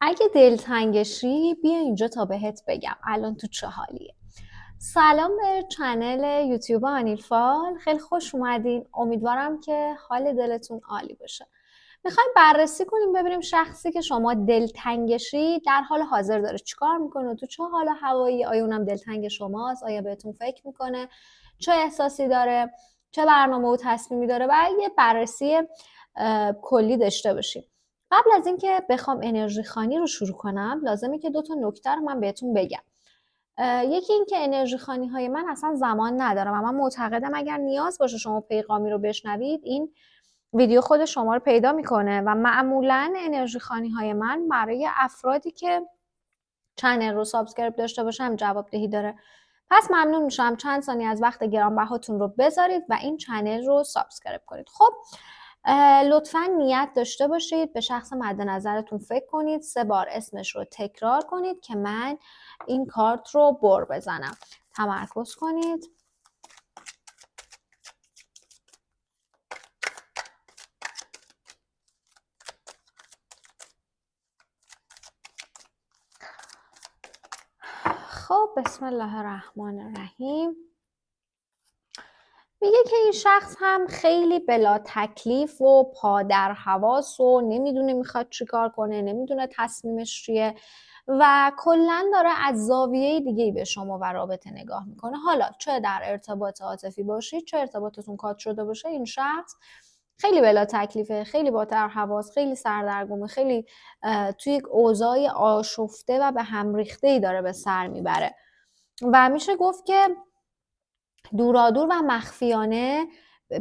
اگه دلتنگشی بیا اینجا تا بهت بگم الان تو چه حالیه. سلام به چنل یوتیوب آنیلفال، خیلی خوش اومدین. امیدوارم که حال دلتون عالی باشه. میخوایم بررسی کنیم ببینیم شخصی که شما دلتنگشی در حال حاضر داره چیکار میکنه، تو چه حال و هوایی، آیا اونم دلتنگ شماست، آیا بهتون فکر میکنه، چه احساسی داره، چه برنامه و تصمیمی داره و یه بررسی کلی داشته باشیم. قبل از اینکه بخوام انرژی خوانی رو شروع کنم لازمه که 2 تا نکته رو من بهتون بگم. یکی این که انرژی خوانی های من اصلا زمان ندارم و من معتقدم اگر نیاز باشه شما پیغامی رو بشنوید این ویدیو خود شما رو پیدا میکنه و معمولا انرژی خوانی های من برای افرادی که چنل رو سابسکرایب داشته باشم جوابدهی داره. پس ممنون میشم چند ثانیه از وقت گرانبهاتون رو بذارید و این چنل رو سابسکرایب کنید. خب لطفا نیت داشته باشید، به شخص مد نظرتون فکر کنید، 3 بار اسمش رو تکرار کنید که من این کارت رو بر بزنم. تمرکز کنید. خب بسم الله الرحمن الرحیم. میگه که این شخص هم خیلی بلا تکلیف و پا در حواس و نمیدونه میخواد چیکار کنه، نمیدونه تصمیمش چیه و کلا داره از زاویه دیگه‌ای به شما و رابطه نگاه میکنه. حالا چه در ارتباط عاطفی باشید، چه ارتباطتون کات شده باشه، این شخص خیلی بلا تکلیفه، خیلی با در حواس، خیلی سردرگمه، خیلی توی یک اوضاع آشفته و به هم ریخته‌ای داره به سر میبره و میشه گفت که دورادور و مخفیانه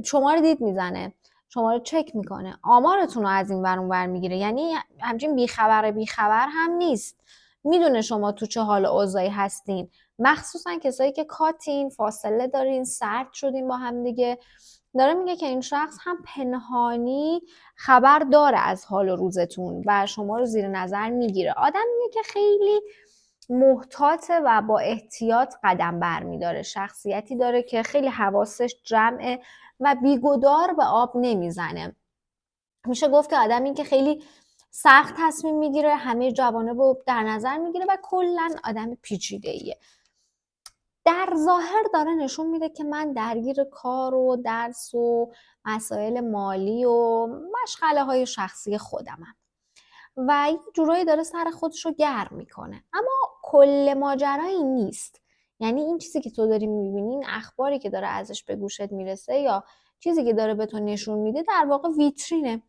شما رو دید میزنه، شما رو چک میکنه، آمارتون رو از این ور اون ور میگیره. یعنی همچین بیخبر هم نیست، میدونه شما تو چه حال اوضاعی هستین، مخصوصا کسایی که کاتین، فاصله دارین، سرد شدین با هم دیگه. داره میگه که این شخص هم پنهانی خبر داره از حال و روزتون و شما رو زیر نظر میگیره. آدمیه که خیلی محتاطه و با احتیاط قدم برمیداره، شخصیتی داره که خیلی حواسش جمعه و بیگدار به آب نمیزنه. میشه گفت که آدمی که خیلی سخت تصمیم میگیره، همه جوانب رو در نظر میگیره و کلا آدم پیچیده‌ایه. در ظاهر داره نشون میده که من درگیر کار و درس و مسائل مالی و مشغله های شخصی خودمم و یه جورایی داره سر خودش رو گرم میکنه، اما کل ماجرا این نیست. یعنی این چیزی که تو داری میبینی، این اخباری که داره ازش به گوشت میرسه یا چیزی که داره به تو نشون میده در واقع ویترینه.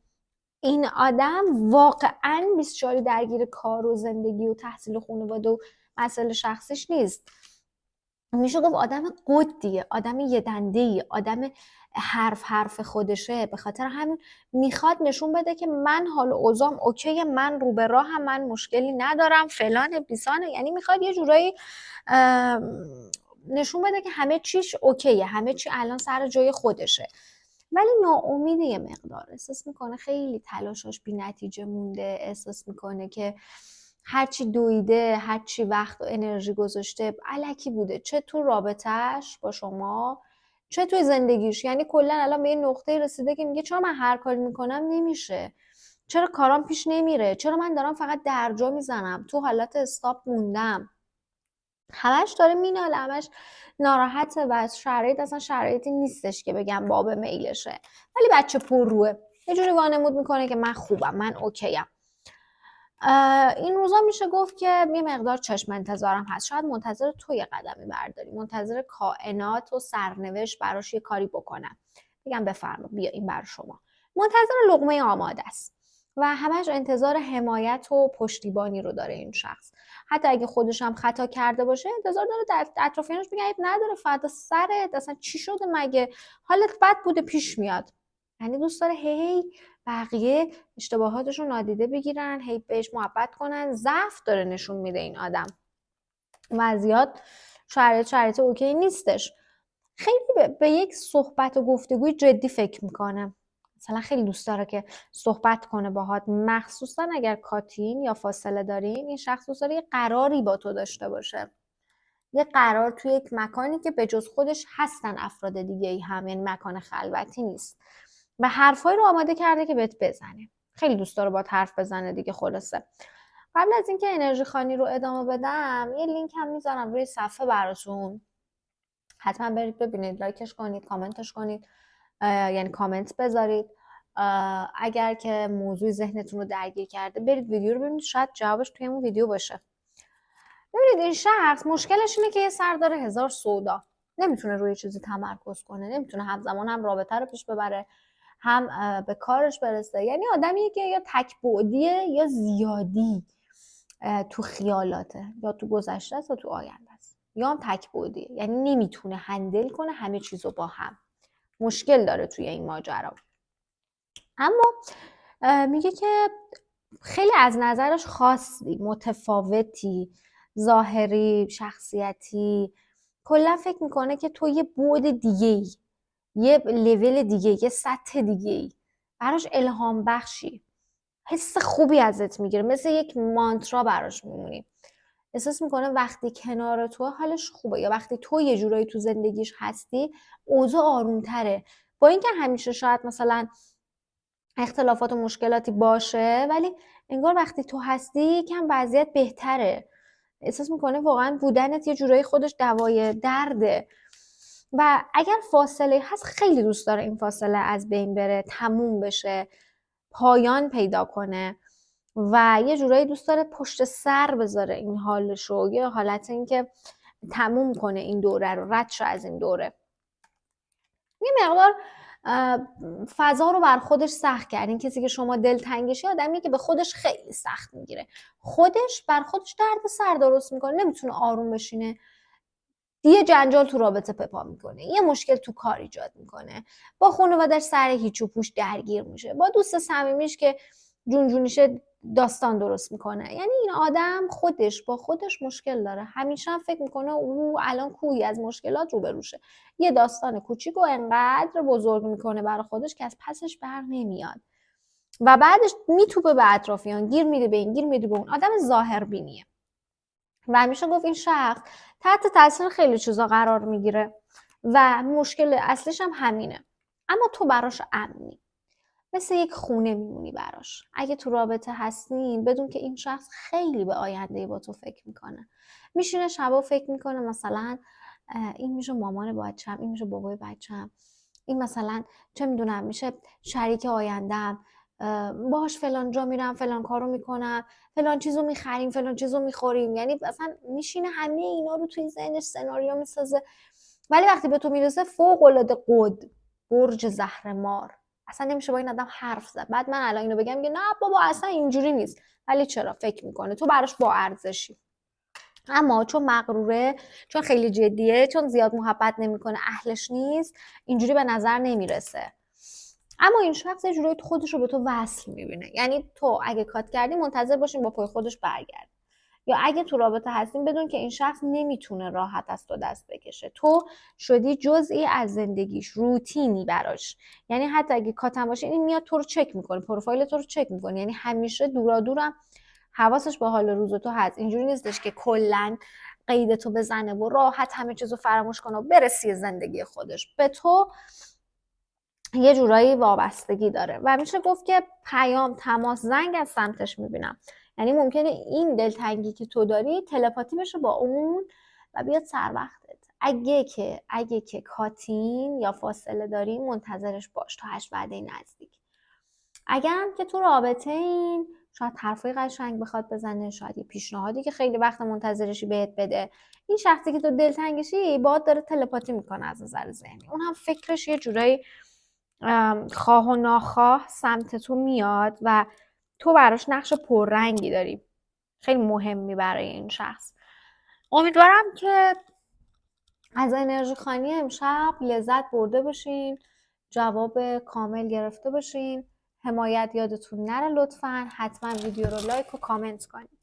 این آدم واقعا 24 درگیر کار و زندگی و تحصیل و خانواده و مسائل شخصیش نیست. میشه گفت آدم قدیه، آدم یه دنده‌ای، آدم حرف خودشه. به خاطر همین میخواد نشون بده که من حال اوضاعم اوکیه، من رو به راهم، من مشکلی ندارم، فلان بیسانه. یعنی میخواد یه جورایی نشون بده که همه چیش اوکیه، همه چی الان سر جای خودشه، ولی ناامیده یه مقدار. احساس میکنه خیلی تلاشاش بی نتیجه مونده، احساس میکنه که هرچی دویده، هرچی وقت و انرژی گذاشته الکی بوده، چه تو رابطهش با شما چه توی زندگیش. یعنی کلا الان به یه نقطه رسیده که میگه چرا من هر کاری میکنم نمیشه، چرا کارام پیش نمیره، چرا من دارم فقط درجا میزنم، تو حالت استاپ موندم. همش داره میناله، همش ناراحته و از شرایط اصلا شرایطی نیستش که بگم باب میلشه، ولی بچه پر روه، یه جوری وانمود میکنه که من خوبم، من اوکیم. این روزا میشه گفت که یه مقدار چشم انتظارم هست، شاید منتظر تو یه قدمی برداری، منتظر کائنات و سرنوشت براش یه کاری بکنم، بگم بفرما بیا این بر شما، منتظر لقمه آماده است و همش انتظار حمایت و پشتیبانی رو داره این شخص. حتی اگه خودش هم خطا کرده باشه انتظار داره در اطرافیانش بگن عیب نداره، فدا سرت، اصلا چی شده مگه، حالت بد بوده پیش میاد. یعنی دوست داره هی بقیه اشتباهاتش رو نادیده بگیرن، هی بهش محبت کنن. ضعف داره نشون میده این آدم و زیاد شرایط اوکی نیستش. خیلی به یک صحبت و گفتگوی جدی فکر میکنه، مثلا خیلی دوست داره که صحبت کنه باهات، مخصوصا اگر کاتین یا فاصله دارین. این شخص دوست داره یه قراری با تو داشته باشه، یه قرار توی یک مکانی که به جز خودش هستن افراد دیگه ای هم، یعنی مکان خلوتی نیست و حرفایی رو آماده کرده که بهت بزنه. خیلی دوست داره باهات حرف بزنه دیگه. خلاصه قبل از اینکه انرژی خوانی رو ادامه بدم یه لینک هم میذارم روی صفحه براتون، حتما برید ببینید، لایکش کنید، کامنتش کنید، یعنی کامنت بذارید. اگر که موضوع ذهنتون رو درگیر کرده برید ویدیو رو ببینید، شاید جوابش توی اون ویدیو باشه. ببینید این شخص مشکلش اینه که یه سر داره هزار سودا، نمیتونه روی چیزی تمرکز کنه، نمیتونه همزمان هم رابطه رو پیش ببره هم به کارش برسه. یعنی آدمیه که یا تک‌بعدیه یا زیادی تو خیالاته، یا تو گذشته است یا تو آینده است، یا هم تک‌بعدیه، یعنی نمیتونه هندل کنه همه چیزو با هم، مشکل داره توی این ماجرا. اما میگه که خیلی از نظرش خاصی، متفاوتی، ظاهری، شخصیتی، کلا فکر میکنه که تو یه بعد دیگه‌ای، یه لول دیگه، یه سطح دیگه‌ای، براش الهام بخشی، حس خوبی ازت میگیره، مثل یک مانترا براش میمونی. احساس میکنه وقتی کنار تو حالش خوبه، یا وقتی تو یه جورایی تو زندگیش هستی اوضاع آرومتره. با اینکه همیشه شاید مثلا اختلافات و مشکلاتی باشه، ولی انگار وقتی تو هستی یکم وضعیت بهتره. احساس میکنه واقعا بودنت یه جورایی خودش دوای درده. و اگر فاصله هست خیلی دوست داره این فاصله از بین بره، تموم بشه، پایان پیدا کنه و یه جورایی دوست داره پشت سر بذاره این حالشو، یه حالت این که تموم کنه این دوره رو، رد شه از این دوره. یه مقدار فضا رو بر خودش سخت کرد. این کسی که شما دلتنگشه آدمیه که به خودش خیلی سخت میگیره، خودش بر خودش درد سر درست میکنه، نمیتونه آروم بشینه، یه جنجال تو رابطه پپا میکنه، یه مشکل تو کار ایجاد میکنه، با خانواده‌اش سر هیچ و پوچ درگیر میشه، با دوست صمیمیش که جونجونیشه داستان درست میکنه. یعنی این آدم خودش با خودش مشکل داره، همیشه هم فکر میکنه او الان کوهی از مشکلات روبروشه، یه داستان کوچیک و انقدر بزرگ میکنه برای خودش که از پسش بر نمیاد و بعدش میتوپه به اطرافیان، گیر میده به این، گیر میده به اون. آدم ظاهربینیه و همیشه گفت این شخص تحت تاثیر خیلی چیزا قرار میگیره و مشکل اصلیش هم همینه. اما تو براش امنی، مثل یک خونه میمونی براش. اگه تو رابطه هستین بدون که این شخص خیلی به آینده با تو فکر میکنه، میشینه شبا فکر میکنه مثلا این میشه مامان بچه‌م، این میشه بابای بچه‌م، این مثلا چه میدونم میشه شریک آینده‌ام، باهاش فلان جا میرم، فلان کارو میکنم، فلان چیزو میخریم، فلان چیزو میخوریم. یعنی مثلا میشینه همه اینا رو توی ذهنش سناریو میسازه، ولی وقتی به تو میرسه فوق العاده قد، برج زهرمار، اصلا نمیشه با این آدم حرف زد. بعد من الان اینو بگم که نه بابا اصلا اینجوری نیست، ولی چرا فکر میکنه تو براش با ارزشی. اما چون مغروره، چون خیلی جدیه، چون زیاد محبت نمیکنه، اهلش نیست، اینجوری به نظر نمیرسه. اما این شخص یه جوری خودش رو به تو وصل میبینه. یعنی تو اگه کات کردی منتظر باشین با پای خودش برگرد، یا اگه تو رابطه هستین بدون که این شخص نمیتونه راحت از تو دست بکشه. تو شدی جزئی از زندگیش، روتینی براش. یعنی حتی اگه کاتم باشه این میاد تو رو چک میکنه، پروفایل تو رو چک میکنه، یعنی همیشه دورا دورم حواسش به حال روز تو هست. اینجوری نیستش که کلا قید تو بزنه و راحت همه چیزو فراموش کنه و برسی زندگی خودش. به تو یه جورایی وابستگی داره و میشه گفت که پیام، تماس، زنگ از سمتش میبینم. یعنی ممکنه این دلتنگی که تو داری تلپاتی بشه با اون و بیاد سر وقتت. اگه که کاتین یا فاصله داری منتظرش باش تا 8 وعده نزدیک. اگرم که تو رابطه این، شاید حرفای قشنگ بخواد بزنه، شاید یه پیشنهادی که خیلی وقت منتظرشی بهت بده. این شخصی که تو دلتنگشی باهات داره تلپاتی میکنه از نظر ذهنی، اون هم فکرش یه جورایی خواه و ناخواه سمت تو میاد و تو براش نقش پررنگی داری، خیلی مهمی برای این شخص. امیدوارم که از انرژی خوانی امشب لذت برده باشین، جواب کامل گرفته باشین. حمایت یادتون نره لطفاً، حتما ویدیو رو لایک و کامنت کنید.